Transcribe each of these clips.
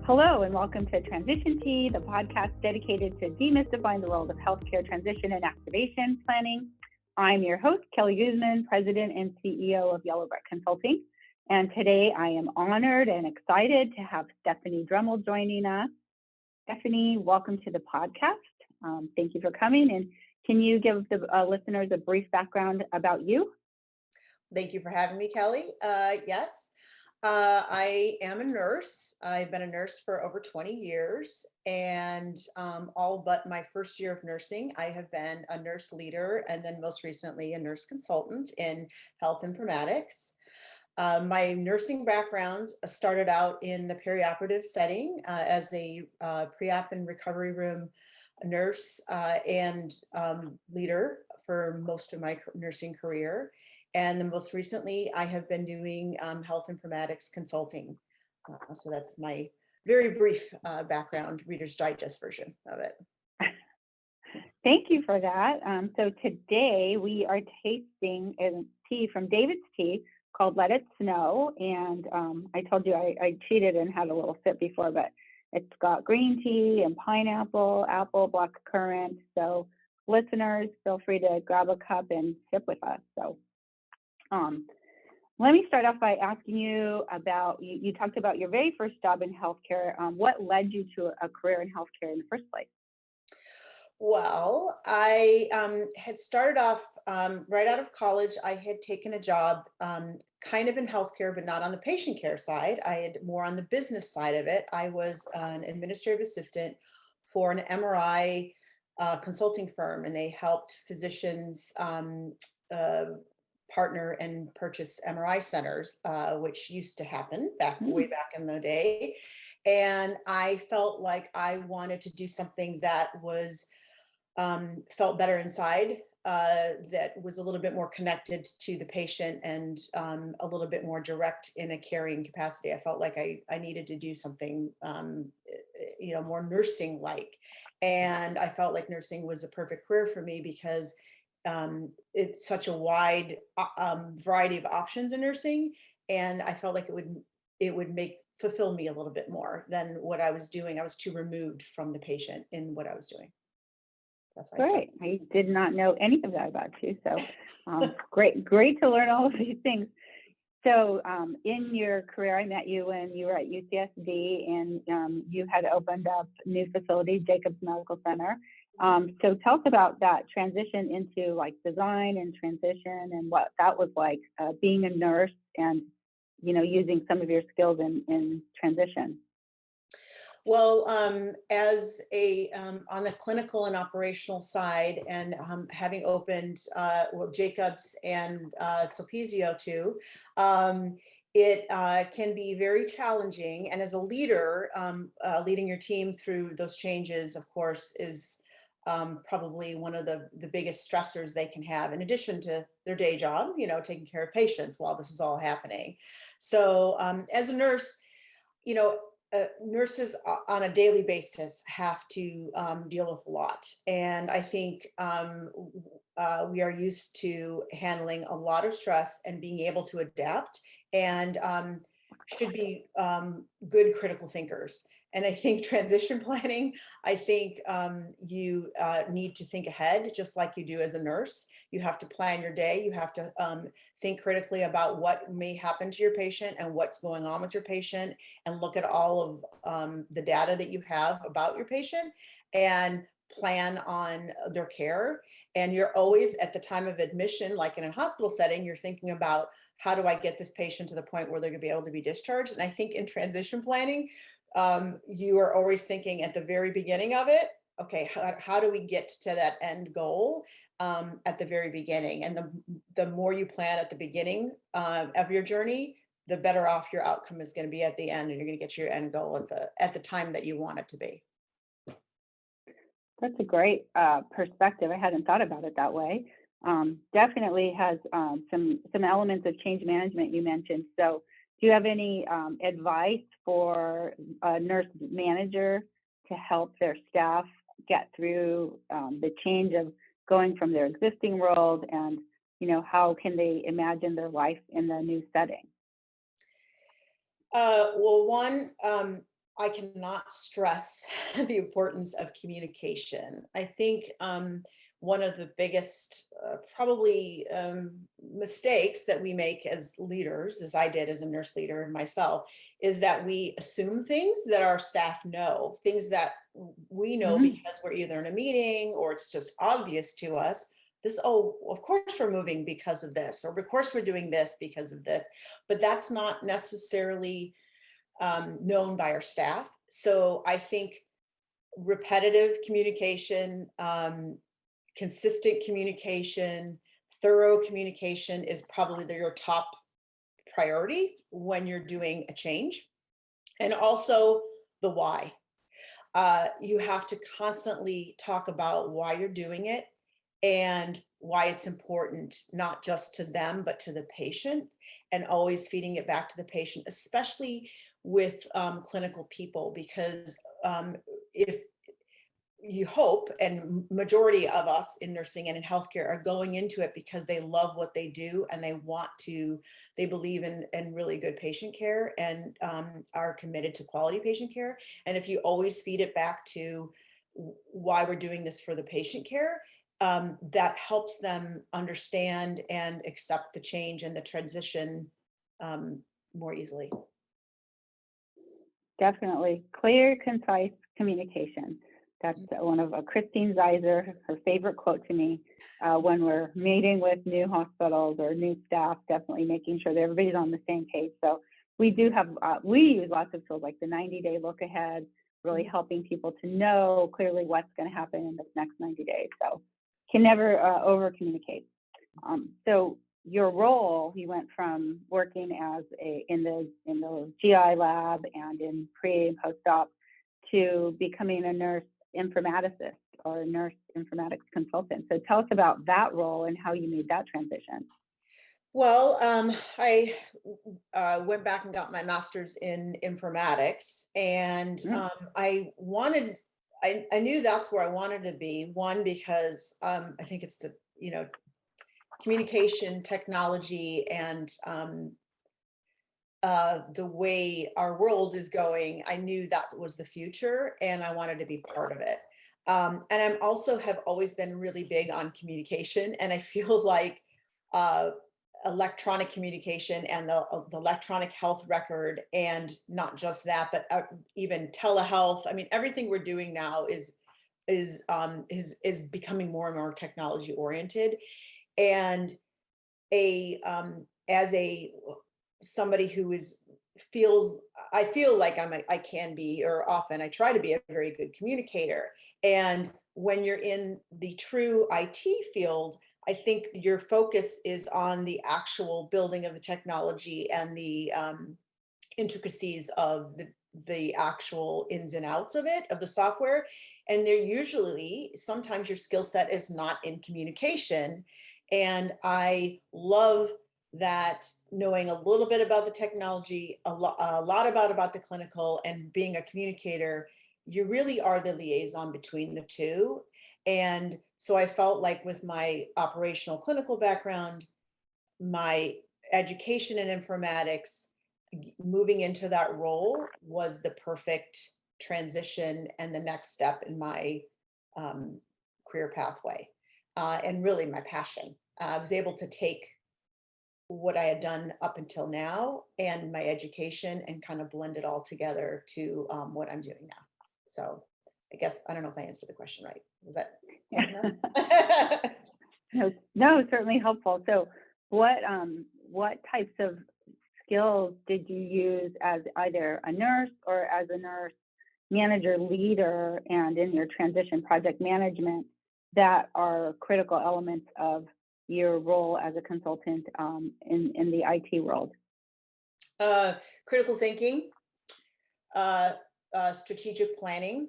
Hello, and welcome to Transition Tea, the podcast dedicated to demystifying the world of healthcare transition and activation planning. I'm your host, Kelly Guzman, President and CEO of Yellowbrick Consulting. And today I am honored and excited to have Stephanie Dremel joining us. Stephanie, welcome to the podcast. Thank you for coming. And can you give the listeners a brief background about you? Thank you for having me, Kelly. Yes. I am a nurse. I've been a nurse for over 20 years, and all but my first year of nursing, I have been a nurse leader and then most recently a nurse consultant in Health Informatics. My nursing background started out in the perioperative setting as a pre-op and recovery room nurse and leader for most of my nursing career. And then most recently, I have been doing health informatics consulting. So that's my very brief background, Reader's Digest version of it. Thank you for that. So today we are tasting a tea from David's Tea called Let It Snow. And I told you I cheated and had a little sip before, but it's got green tea and pineapple, apple, black currant. So listeners, feel free to grab a cup and sip with us. So let me start off by asking you about, you talked about your very first job in healthcare. What led you to a career in healthcare in the first place? Well, I had started off right out of college. I had taken a job kind of in healthcare, but not on the patient care side. I had more on the business side of it. I was an administrative assistant for an MRI consulting firm, and they helped physicians partner and purchase MRI centers, which used to happen way back in the day. And I felt like I wanted to do something that was felt better inside, that was a little bit more connected to the patient and a little bit more direct in a caring capacity. I felt like I needed to do something, more nursing-like. And I felt like nursing was a perfect career for me because it's such a wide variety of options in nursing, and I felt like it would fulfill me a little bit more than what I was doing. I was too removed from the patient in what I was doing. That's why I started. Great. I did not know any of that about you. So great to learn all of these things. So in your career, I met you when you were at UCSD, and you had opened up a new facility, Jacobs Medical Center. So tell us about that transition into like design and transition and what that was like, being a nurse and, using some of your skills in transition. Well, as on the clinical and operational side, and having opened Jacobs and Sulpizio too, it can be very challenging. And as a leader, leading your team through those changes, of course, is probably one of the biggest stressors they can have, in addition to their day job, taking care of patients while this is all happening. So as a nurse, nurses on a daily basis have to deal with a lot. And I think we are used to handling a lot of stress and being able to adapt, and should be good critical thinkers. And I think transition planning, I think you need to think ahead, just like you do as a nurse. You have to plan your day. You have to think critically about what may happen to your patient and what's going on with your patient, and look at all of the data that you have about your patient and plan on their care. And you're always at the time of admission, like in a hospital setting, you're thinking about, how do I get this patient to the point where they're going to be able to be discharged? And I think in transition planning, you are always thinking at the very beginning of it, okay, how do we get to that end goal at the very beginning? And the more you plan at the beginning of your journey, the better off your outcome is going to be at the end, and you're going to get your end goal at the time that you want it to be. That's a great perspective. I hadn't thought about it that way. Definitely has some elements of change management you mentioned. So do you have any advice for a nurse manager to help their staff get through the change of going from their existing world, and how can they imagine their life in the new setting? Well, one, I cannot stress the importance of communication. I think one of the biggest, probably mistakes that we make as leaders, as I did as a nurse leader myself, is that we assume things that our staff know, things that we know Mhm. because we're either in a meeting or it's just obvious to us. This, oh, of course we're moving because of this, or of course we're doing this because of this, but that's not necessarily known by our staff. So I think repetitive communication, consistent communication, thorough communication is probably your top priority when you're doing a change. And also the why. You have to constantly talk about why you're doing it and why it's important, not just to them, but to the patient, and always feeding it back to the patient, especially with clinical people, because if you hope, and majority of us in nursing and in healthcare are going into it because they love what they do and they want to, they believe in really good patient care, and are committed to quality patient care. And if you always feed it back to why we're doing this for the patient care, that helps them understand and accept the change and the transition more easily. Definitely. Clear, concise communication. That's one of Christine Zeiser, her favorite quote to me when we're meeting with new hospitals or new staff, definitely making sure that everybody's on the same page. So we do have, we use lots of tools like the 90-day look ahead, really helping people to know clearly what's going to happen in the next 90 days. So can never over communicate. So your role, you went from working as in the GI lab and in pre and post-op to becoming a nurse informaticist or a nurse informatics consultant. So tell us about that role and how you made that transition. Well, I went back and got my master's in informatics, and Mm, I knew that's where I wanted to be. One, because I think it's the, communication technology and the way our world is going. I knew that was the future and I wanted to be part of it. And I'm also have always been really big on communication. And I feel like uh, electronic communication and the electronic health record, and not just that, but even telehealth. I mean, everything we're doing now is becoming more and more technology oriented. And as a somebody who is feels I feel like I can be, or often I try to be, a very good communicator. And when you're in the true IT field, I think your focus is on the actual building of the technology and the intricacies of the actual ins and outs of it, of the software. And they're usually, sometimes your skill set is not in communication. And I love that, knowing a little bit about the technology, a lot about the clinical, and being a communicator, you really are the liaison between the two. And so I felt like with my operational clinical background, my education in informatics, moving into that role was the perfect transition and the next step in my um, career pathway, and really my passion. I was able to take what I had done up until now and my education and kind of blend it all together to what I'm doing now. So I guess, I don't know if I answered the question right. Was that close enough? No, no, certainly helpful. So what types of skills did you use as either a nurse or as a nurse manager leader and in your transition project management that are critical elements of your role as a consultant in the IT world? uh, Critical thinking, uh, strategic planning,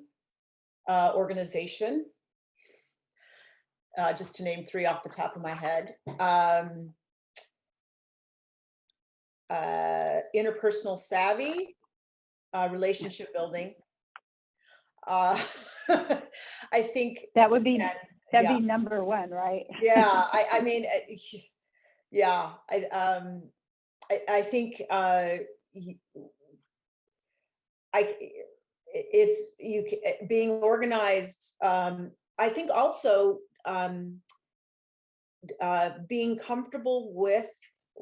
organization, just to name three off the top of my head. Interpersonal savvy, relationship building. Uh, I think, That would be again, that'd yeah, be number one, right? yeah. I mean, yeah. I think y- I it's being organized. I think also being comfortable with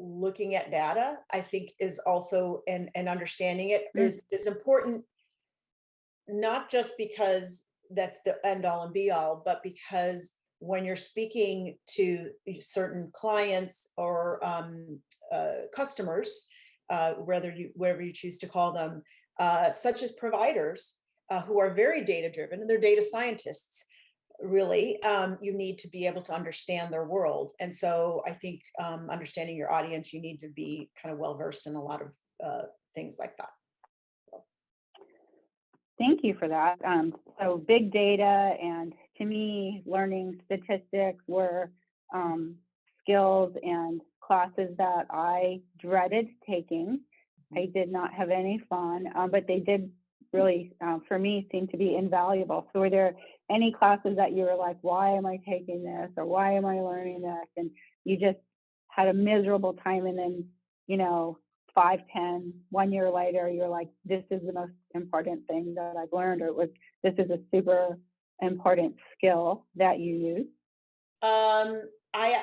looking at data, I think is also, and understanding it Mm, is important, not just because that's the end all and be all, but because when you're speaking to certain clients or customers, whatever you choose to call them, such as providers who are very data driven and they're data scientists, really, you need to be able to understand their world. And so I think understanding your audience, you need to be kind of well versed in a lot of things like that. thank you for that. So big data and to me, learning statistics were skills and classes that I dreaded taking. I did not have any fun, but they did really, for me, seem to be invaluable. So were there any classes that you were like, why am I taking this? Or why am I learning this? And you just had a miserable time and then, you know, 5, 10, 1 year later, you're like, this is the most important thing that I've learned, or it was, this is a super important skill that you use. Um, I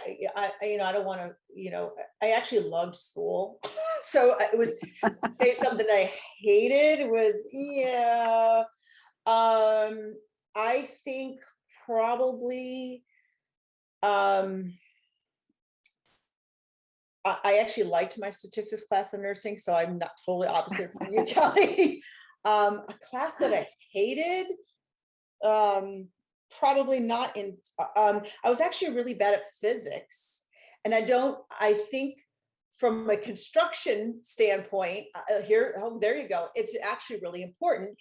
don't want to, I actually loved school. So it was, to say something I hated was, yeah. I think probably, um, I actually liked my statistics class in nursing, so I'm not totally opposite from you, Kelly. A class that I hated, um, probably not in, I was actually really bad at physics. And I think from a construction standpoint, there you go. It's actually really important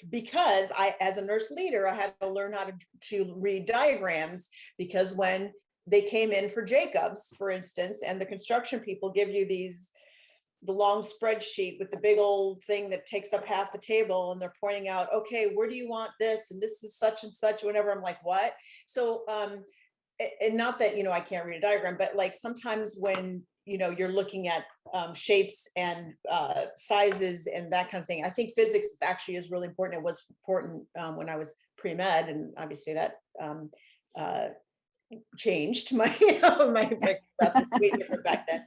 because as a nurse leader, I had to learn how to read diagrams, because when they came in for Jacobs, for instance, and the construction people give you the long spreadsheet with the big old thing that takes up half the table, and they're pointing out, okay, where do you want this? And this is such and such, whenever I'm like, what? So, and not that, I can't read a diagram, but like sometimes when, you're looking at shapes and sizes and that kind of thing, I think physics is really important. It was important when I was pre-med, and obviously that changed my, my breath was way different back then.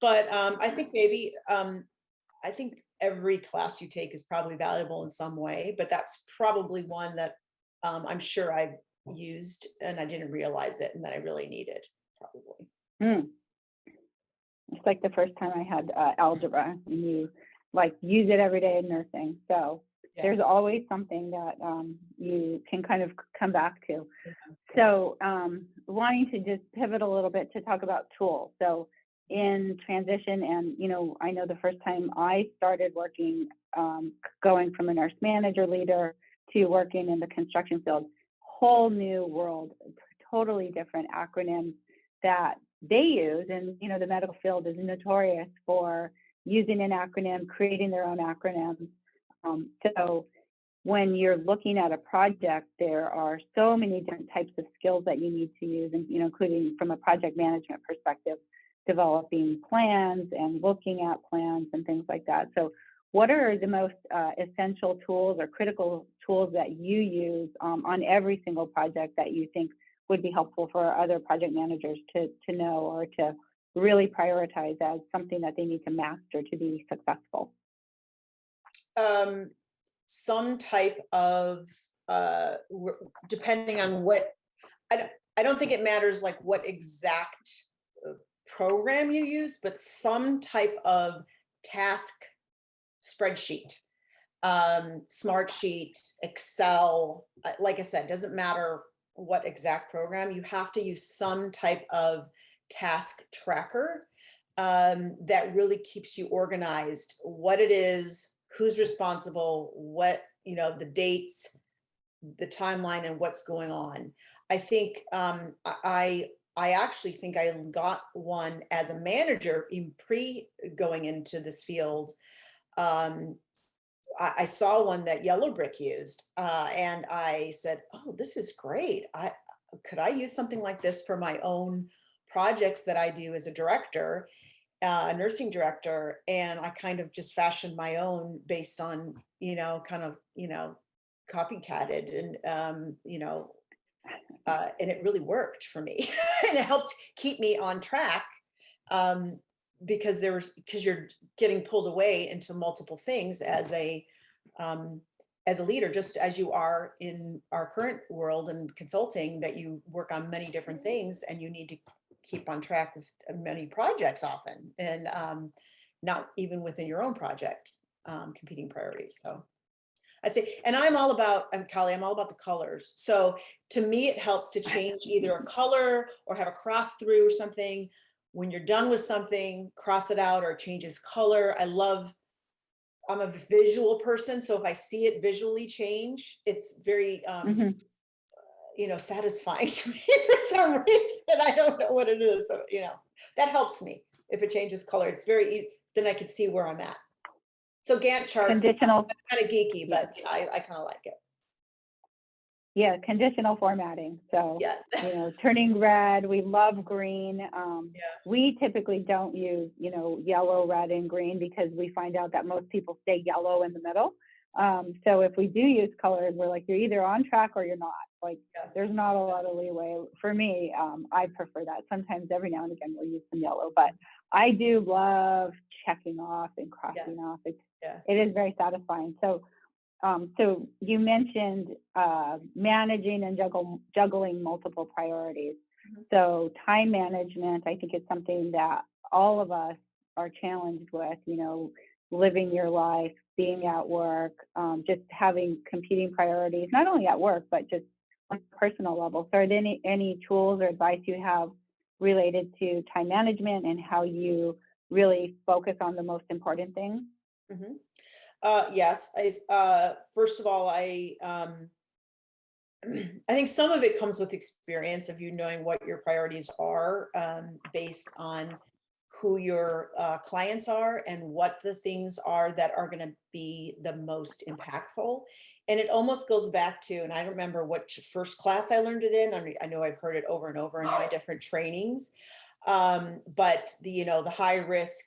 But I think maybe, I think every class you take is probably valuable in some way, but that's probably one that I'm sure I've used and I didn't realize it and that I really needed, probably. Mm. It's like the first time I had algebra, and you like use it every day in nursing. So Yeah. there's always something that you can kind of come back to. Yeah. So wanting to just pivot a little bit to talk about tools. So in transition, and I know the first time I started working, going from a nurse manager leader to working in the construction field, whole new world, totally different acronyms that they use. And the medical field is notorious for using an acronym, creating their own acronyms. So when you're looking at a project, there are so many different types of skills that you need to use, and including from a project management perspective, developing plans and looking at plans and things like that. So what are the most essential tools or critical tools that you use on every single project that you think would be helpful for other project managers to know or to really prioritize as something that they need to master to be successful? Some type of, depending on what, I don't think it matters like what exact program you use, but some type of task spreadsheet, Smartsheet, Excel, like I said, doesn't matter what exact program, you have to use some type of task tracker that really keeps you organized, what it is, who's responsible, what, the dates, the timeline, and what's going on. I think I actually think I got one as a manager in pre going into this field. I saw one that Yellowbrick used, and I said, "Oh, this is great. Could I use something like this for my own projects that I do as a director?" a nursing director, and I kind of just fashioned my own based on, kind of, copycatted and, and it really worked for me. And it helped keep me on track, um, because you're getting pulled away into multiple things um, as a leader, just as you are in our current world and consulting, that you work on many different things and you need to keep on track with many projects often, and not even within your own project, competing priorities. So I'd say, and Kali, I'm all about the colors. So to me, it helps to change either a color or have a cross through or something. When you're done with something, cross it out or it changes color. I'm a visual person. So if I see it visually change, it's very, Mhm. satisfying to me for some reason. I don't know what it is. So, that helps me. If it changes color, it's very easy. Then I can see where I'm at. So Gantt charts, Conditional, that's kind of geeky, yeah, but I kind of like it. yeah, conditional formatting. So, Yes. turning red, we love green. Yeah. We typically don't use, yellow, red, and green because we find out that most people stay yellow in the middle. So if we do use colors, we're like, you're either on track or you're not. Like, Yeah. there's not a lot of leeway. For me, I prefer that. Sometimes every now and again we'll use some yellow, but I do love checking off and Yeah. crossing off. Yeah. It is very satisfying. So you mentioned managing and juggling multiple priorities. Mhm. So time management, I think, is something that all of us are challenged with. Living your life, being at work, just having competing priorities, not only at work but just on a personal level. So, are there any tools or advice you have related to time management and how you really focus on the most important things? Mhm. Yes. First of all, I think some of it comes with experience of you knowing what your priorities are, based on who your clients are and what the things are that are going to be the most impactful. And it almost goes back to, and I don't remember which first class I learned it in. I know I've heard it over and over in my different trainings. But the high risk,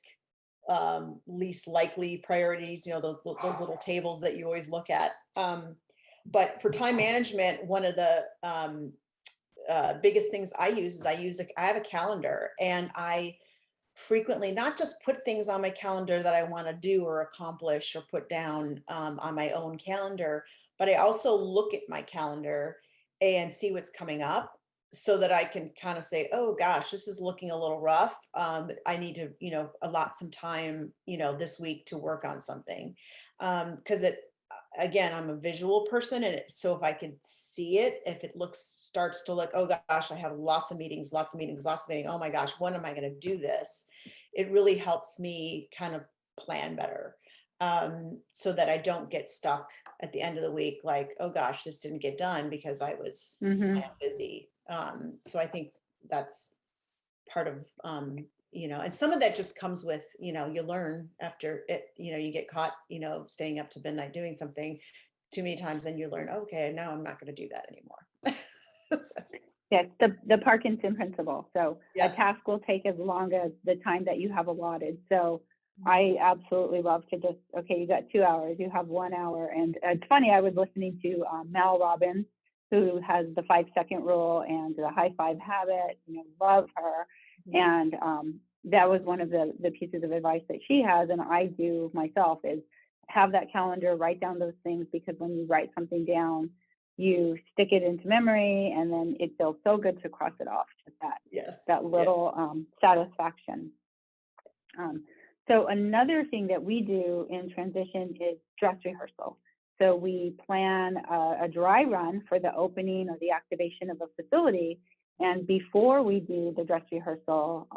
least likely priorities, those little tables that you always look at. But for time management, one of the biggest things I use is I have a calendar, and I frequently not just put things on my calendar that I want to do or accomplish or put down, on my own calendar, but I also look at my calendar and see what's coming up so that I can kind of say, oh gosh, this is looking a little rough. I need to, allot some time, this week to work on something. Because again, I'm a visual person, and so if I can see it, if it starts to look, oh gosh, I have lots of meetings, lots of meetings, lots of meetings. Oh my gosh, when am I going to do this? It really helps me kind of plan better, so that I don't get stuck at the end of the week, like, oh gosh, this didn't get done because I was Mm-hmm. slam busy. So I think that's part of, and some of that just comes with, you learn after it, you get caught, staying up to midnight doing something too many times, and you learn, okay, now I'm not going to do that anymore. So, Yes, the Parkinson principle. So a yeah. task will take as long as the time that you have allotted. So Mhm. I absolutely love to just, okay, you got 2 hours, you have 1 hour. And it's funny, I was listening to Mel Robbins, who has the 5 second rule and the high five habit, love her. Mhm. And that was one of the pieces of advice that she has. And I do myself is have that calendar, write down those things, because when you write something down, you stick it into memory, and then it feels so good to cross it off. Just Yes. that Yes. little satisfaction. Um, so another thing that we do in transition is dress rehearsal. So we plan a dry run for the opening or the activation of a facility. And before we do the dress rehearsal,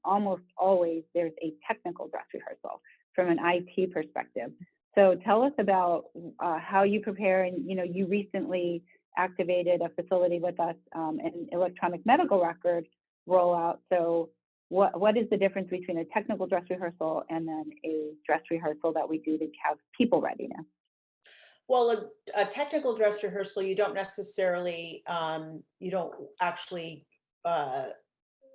almost always there's a technical dress rehearsal from an IT perspective. So tell us about how you prepare. And you recently activated a facility with us, an electronic medical record rollout. So what is the difference between a technical dress rehearsal and then a dress rehearsal that we do to have people readiness? Well, a technical dress rehearsal, you don't actually, uh,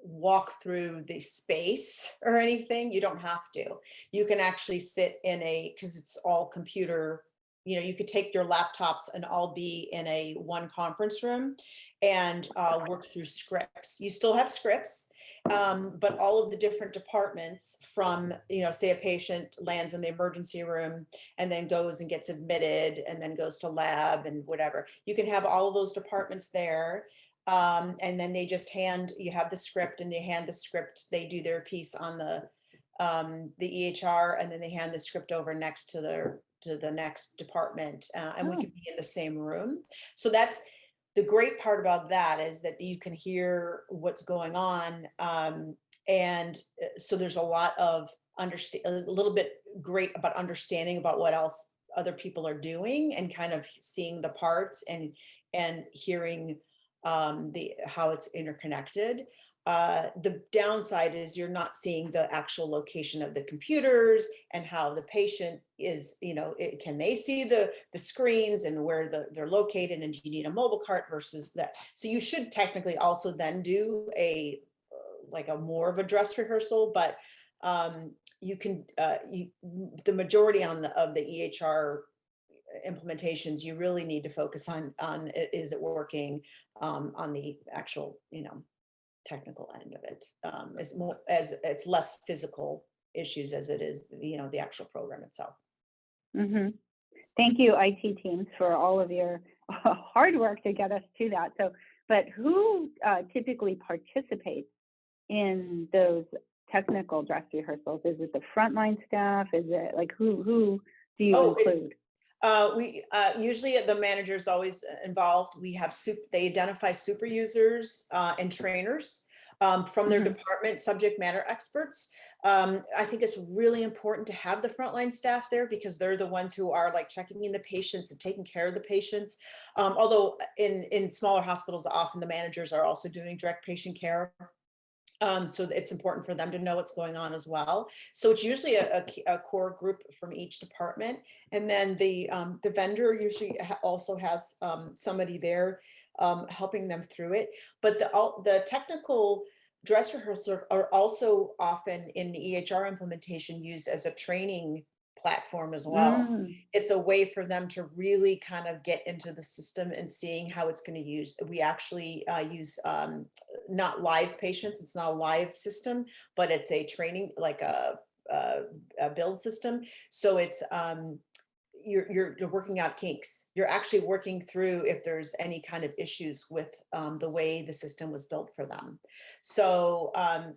walk through the space or anything. You don't have to. You can actually sit in because it's all computer. You could take your laptops and all be in a one conference room and work through scripts. You still have scripts, but all of the different departments from, say a patient lands in the emergency room and then goes and gets admitted and then goes to lab and whatever. You can have all of those departments there. And then you have the script and they hand the script, they do their piece on the EHR, and then they hand the script over next to the next department, and we Oh, can be in the same room. So that's the great part about that, is that you can hear what's going on, and so there's a lot of a little bit great about understanding about what else other people are doing, and kind of seeing the parts and hearing the how it's interconnected. The downside is you're not seeing the actual location of the computers and how the patient is, can they see the screens and where they're located, and do you need a mobile cart versus that. So you should technically also then do like a more of a dress rehearsal, but you can, the majority of the EHR implementations, you really need to focus on is it working on the actual, technical end of it. It's more, as it's less physical issues as it is, the actual program itself. hmm Thank you, IT teams, for all of your hard work to get us to that. So, but who typically participates in those technical dress rehearsals? Is it the frontline staff? Is it like who do you Oh, it's include? we usually the manager's always involved. We have they identify super users and trainers from their hmm department, subject matter experts. I think it's really important to have the frontline staff there, because they're the ones who are like checking in the patients and taking care of the patients. Although in smaller hospitals, often the managers are also doing direct patient care. So it's important for them to know what's going on as well. So it's usually a core group from each department, and then the vendor usually also has somebody there helping them through it. But the technical dress rehearsals are also often in the EHR implementation used as a training platform as well. Mm, It's a way for them to really kind of get into the system and seeing how it's going to use. We actually use not live patients. It's not a live system, but it's a training, like a build system. So it's you're working out kinks. You're actually working through if there's any kind of issues with the way the system was built for them. So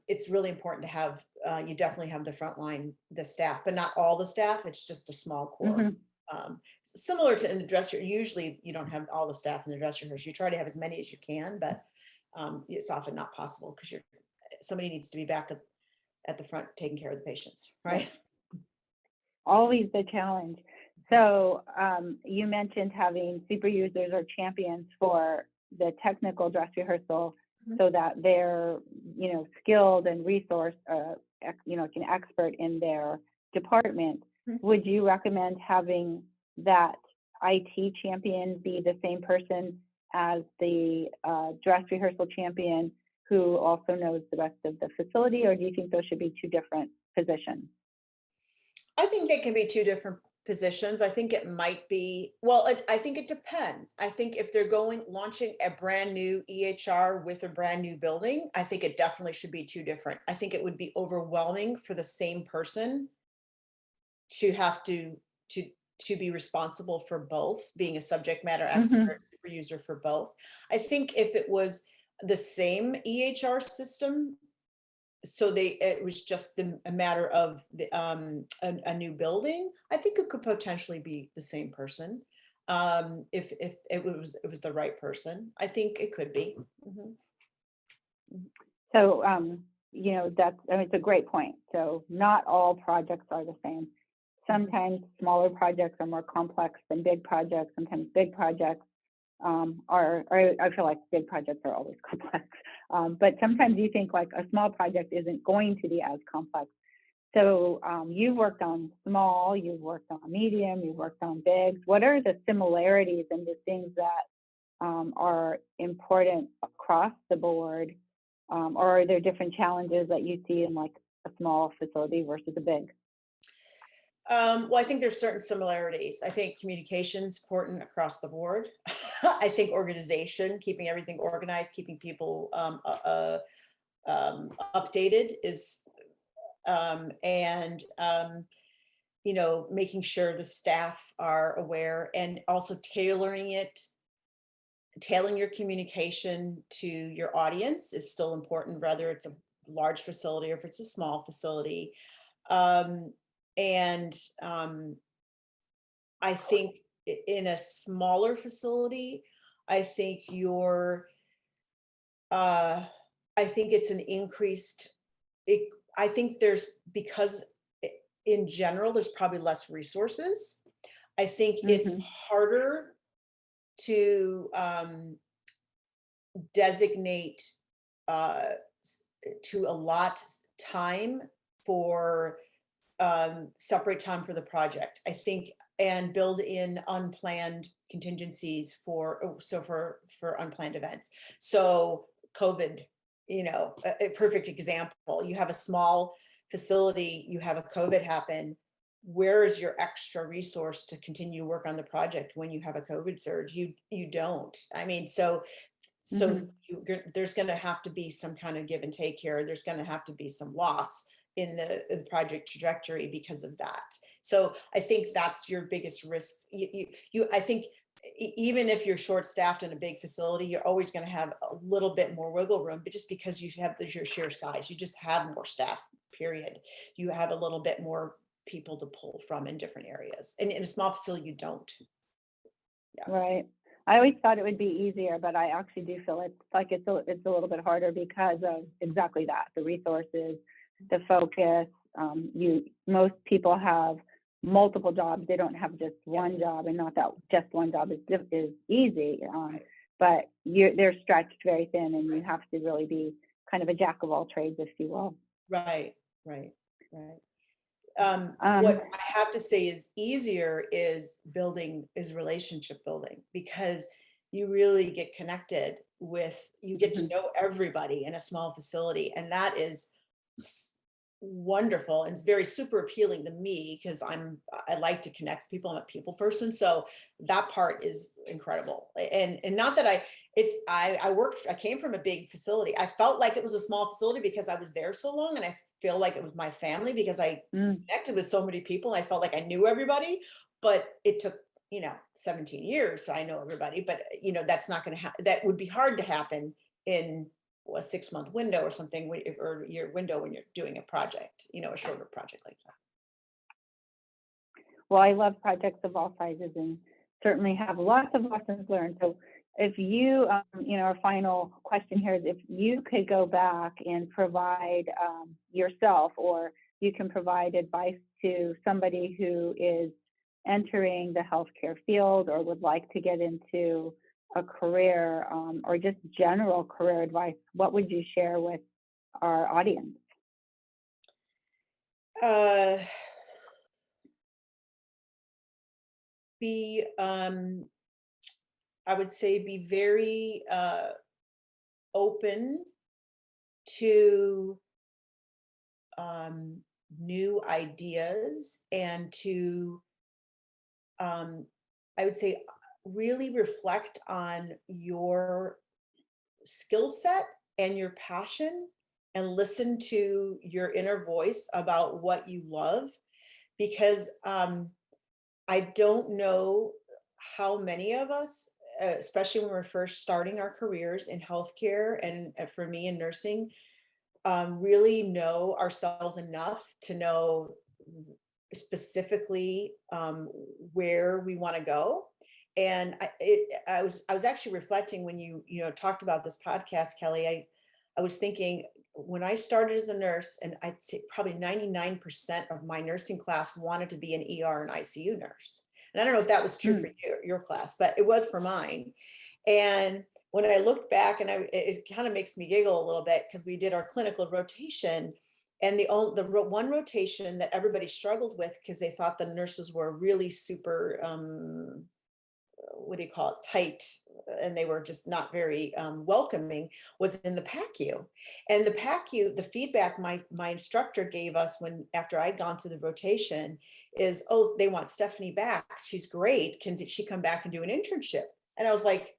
it's really important to have, you definitely have the frontline, the staff, but not all the staff. It's just a small core. hmm Similar to in the dress rehearsal, usually you don't have all the staff in the dress rehearsal. You try to have as many as you can, but it's often not possible because somebody needs to be back at the front taking care of the patients, right? Right. Always the challenge. So you mentioned having super users or champions for the technical dress rehearsal, Mhm. so that they're skilled and resourced, an expert in their department. Mhm. Would you recommend having that IT champion be the same person as the dress rehearsal champion, who also knows the rest of the facility, or do you think those should be two different positions? I think they can be two different positions. I think it might be, well, I think it depends. I think if they're launching a brand new EHR with a brand new building, I think it definitely should be two different. I think it would be overwhelming for the same person to have to to be responsible for both, being a subject matter hmm expert, super user for both. I think if it was the same EHR system, so it was just a matter of a new building, I think it could potentially be the same person. If it was the right person, I think it could be. Mhm. Mhm. So, it's a great point. So not all projects are the same. Mhm. Sometimes smaller projects are more complex than big projects. Sometimes big projects I feel like big projects are always complex. But sometimes you think like a small project isn't going to be as complex. So you've worked on small, you've worked on medium, you've worked on big. What are the similarities and the things that are important across the board or are there different challenges that you see in like a small facility versus a big? Well, I think there's certain similarities. I think communication is important across the board. I think organization, keeping everything organized, keeping people updated is, and making sure the staff are aware, and also tailoring your communication to your audience is still important, whether it's a large facility or if it's a small facility. Um, and I think in a smaller facility, I think uh, I think it's an increased, it, I think because in general, there's probably less resources. I think it's Hmm. harder to designate, uh, to allot time for, separate time for the project. I think, and build in unplanned contingencies for unplanned events. So COVID, a perfect example. You have a small facility, you have a COVID happen. Where is your extra resource to continue work on the project when you have a COVID surge? You don't. I mean, so Hmm. there's going to have to be some kind of give and take here. There's going to have to be some loss in the project trajectory because of that. So I think that's your biggest risk. I think even if you're short staffed in a big facility, you're always going to have a little bit more wiggle room, but just because you have your sheer size, you just have more staff, period. You have a little bit more people to pull from in different areas. And in a small facility, you don't. Yeah. Right. I always thought it would be easier, but I actually do feel it's like it's a little bit harder because of exactly that, the resources, the focus. Most people have multiple jobs. They don't have just one Yes. job, and not that just one job is easy. Right. But they're stretched very thin, and you have to really be kind of a jack of all trades, if you will. Right. Right. Right. Um, What I have to say is easier is relationship building, because you really get connected you get to mhm. know everybody in a small facility. And that is s- wonderful. And it's very super appealing to me because I like to connect with people. I'm a people person. So that part is incredible. And not that I came from a big facility. I felt like it was a small facility because I was there so long, and I feel like it was my family because I Mm, connected with so many people. I felt like I knew everybody, but it took, 17 years. So I know everybody, but that's not going to happen. That would be hard to happen in a 6-month window or something, or your window when you're doing a project, a shorter project like that. well, I love projects of all sizes and certainly have lots of lessons learned. So, if you, our final question here is if you could go back and provide yourself, or you can provide advice to somebody who is entering the healthcare field or would like to get into a career, or just general career advice, what would you share with our audience? Uh, be, I would say, be very open to um, new ideas, and to, um, I would say, really reflect on your skill set and your passion, and listen to your inner voice about what you love. Because I don't know how many of us, especially when we're first starting our careers in healthcare, and for me in nursing, really know ourselves enough to know specifically where we want to go. And I was actually reflecting when you talked about this podcast, Kelly. I was thinking, when I started as a nurse, and I'd say probably 99% of my nursing class wanted to be an ER and ICU nurse. And I don't know if that was true for Mm, your class, but it was for mine. And when I looked back, and it kind of makes me giggle a little bit, because we did our clinical rotation, and one rotation that everybody struggled with, because they thought the nurses were really super what do you call it, tight, and they were just not very welcoming, was in the PACU. And the PACU, the feedback my instructor gave us when after I'd gone through the rotation is, oh, they want Stephanie back. She's great. Can she come back and do an internship? And I was like,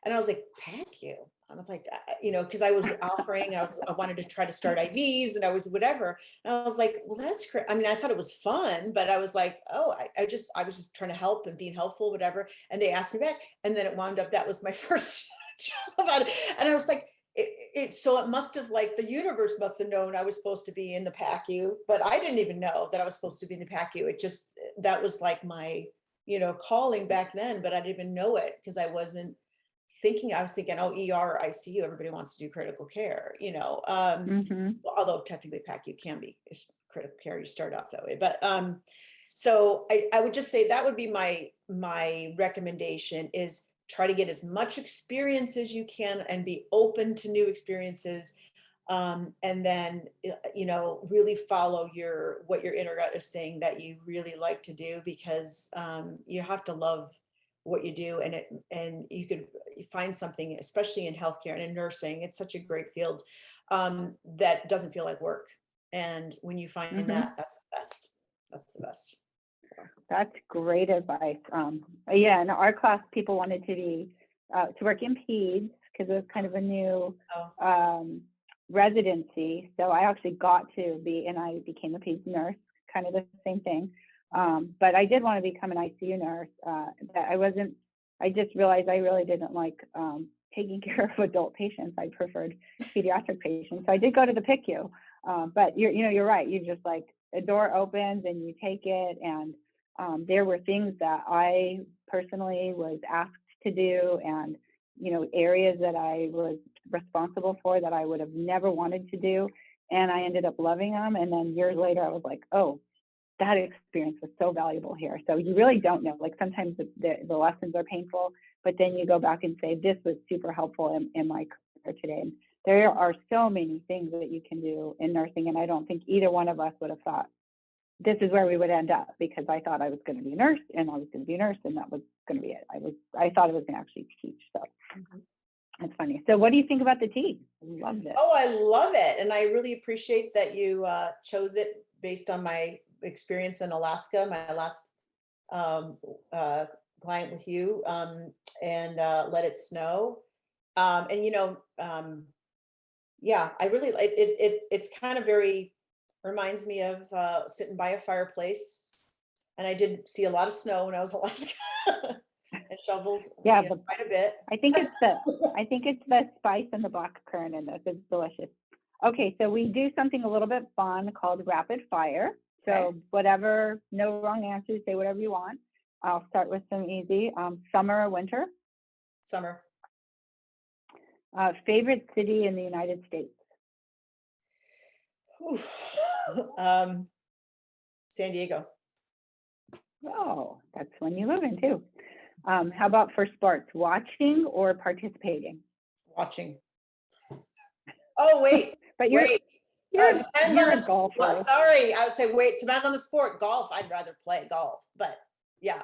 PACU. I was like, because I was offering, I wanted to try to start IVs and I was whatever. And I was like, well, that's great. I mean, I thought it was fun, but I was like, oh, I was just trying to help and being helpful, whatever. And they asked me back. And then it wound up, that was my first job about it. And I was like, so it must have, like, the universe must have known I was supposed to be in the PACU, but I didn't even know that I was supposed to be in the PACU. It just, that was like my, calling back then, but I didn't even know it because I wasn't thinking. I was thinking, oh, ER, ICU, everybody wants to do critical care, Mm-hmm. well, although technically PACU can be critical care, you start off that way. But so I would just say that would be my recommendation, is try to get as much experience as you can and be open to new experiences. And then, really follow what your inner gut is saying that you really like to do, because you have to love what you do, and you could find something, especially in healthcare and in nursing. It's such a great field that doesn't feel like work. And when you find Mm-hmm. that, that's the best. That's the best. That's great advice. Yeah, in our class, people wanted to work in peds because it was kind of a new Oh, residency. So I actually got to be, and I became a peds nurse, kind of the same thing. But I did want to become an ICU nurse. I just realized I really didn't like taking care of adult patients. I preferred pediatric patients. So I did go to the PICU. But you're right. You just, like, a door opens and you take it. And there were things that I personally was asked to do, and areas that I was responsible for that I would have never wanted to do, and I ended up loving them. And then years later, I was like, oh, that experience was so valuable here. So you really don't know. Like, sometimes the lessons are painful, but then you go back and say, this was super helpful in my career today. And there are so many things that you can do in nursing, and I don't think either one of us would have thought this is where we would end up, because I thought I was going to be a nurse, and I was going to be a nurse, and that was going to be it. I thought I was going to actually teach. So that's funny. So what do you think about the tea? Loved it. Oh, I love it. And I really appreciate that you chose it based on my experience in Alaska, my last um, client with you, and let it snow. And yeah, I really like it. It's kind of very, reminds me of sitting by a fireplace. And I did see a lot of snow when I was in Alaska and shoveled, Yeah, quite a bit. I think it's the spice and the black currant in this. It's delicious. Okay, so we do something a little bit fun called rapid fire. So Okay. whatever, no wrong answers, say whatever you want. I'll start with some easy. Summer or winter? Summer. Favorite city in the United States? Ooh. San Diego. Oh, that's one you live in too. How about for sports, watching or participating? Watching. Oh, wait, But wait. you're Depends on you're the a golfer. sorry, I would say wait, depends on the sport. Golf, I'd rather play golf, but yeah.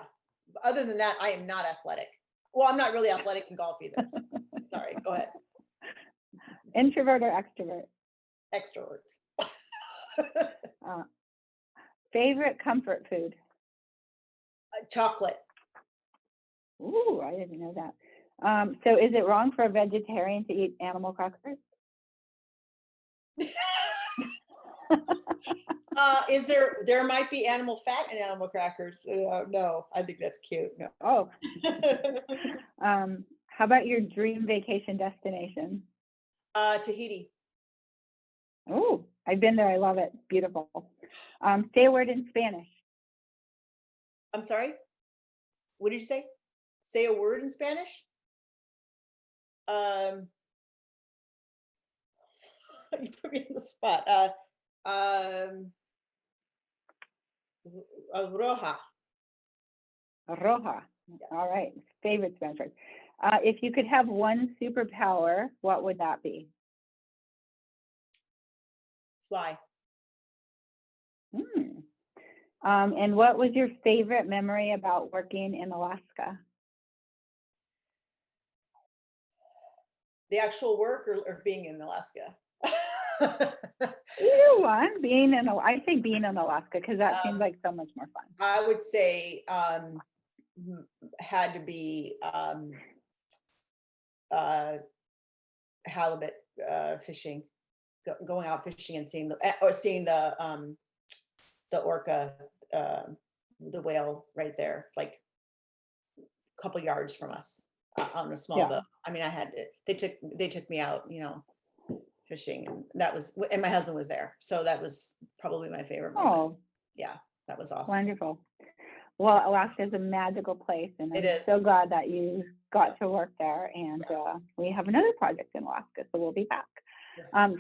Other than that, I am not athletic. Well, I'm not really athletic in golf either. So, sorry, go ahead. Introvert or extrovert? Extrovert. Uh, Favorite comfort food? Chocolate. Ooh, I didn't know that. So is it wrong for a vegetarian to eat animal crackers? There might be animal fat in animal crackers. No, I think that's cute. No. Oh, how about your dream vacation destination? Tahiti. Oh, I've been there. I love it. Beautiful. Say a word in Spanish. I'm sorry. What did you say? Say a word in Spanish? Um, you put me on the spot. Um, Roja. Roja. All right. Favorite Spanish word. If you could have one superpower, what would that be? Fly. Hmm. And what was your favorite memory about working in Alaska? The actual work or being in Alaska? Either one, I say being in Alaska because that seems like so much more fun. I would say had to be halibut fishing, going out fishing and seeing the orca, the whale right there, like a couple yards from us on a small boat. I mean, they took me out, fishing, and my husband was there. So that was probably my favorite moment. Oh, Yeah, that was awesome. wonderful. Well, Alaska is a magical place, and It I'm is. so glad that you got to work there. And we have another project in Alaska, so we'll be back.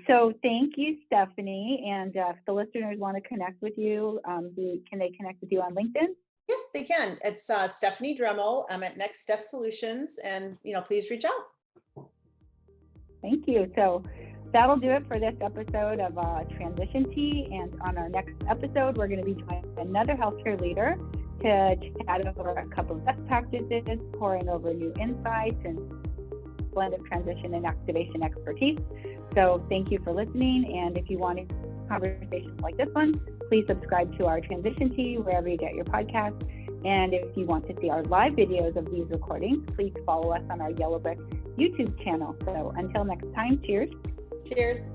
So thank you, Stephanie. And if the listeners want to connect with you, can they connect with you on LinkedIn? Yes, they can. It's Stephanie Dremel. I'm at Next Step Solutions, and please reach out. Thank you. So that'll do it for this episode of Transition Tea. And on our next episode, we're going to be joining another healthcare leader to chat over a couple of best practices, pouring over new insights, and blend of transition and activation expertise. So thank you for listening. And if you want conversations like this one, please subscribe to our Transition Tea wherever you get your podcasts. And if you want to see our live videos of these recordings, please follow us on our Yellow Brick YouTube channel. So until next time, cheers. Cheers.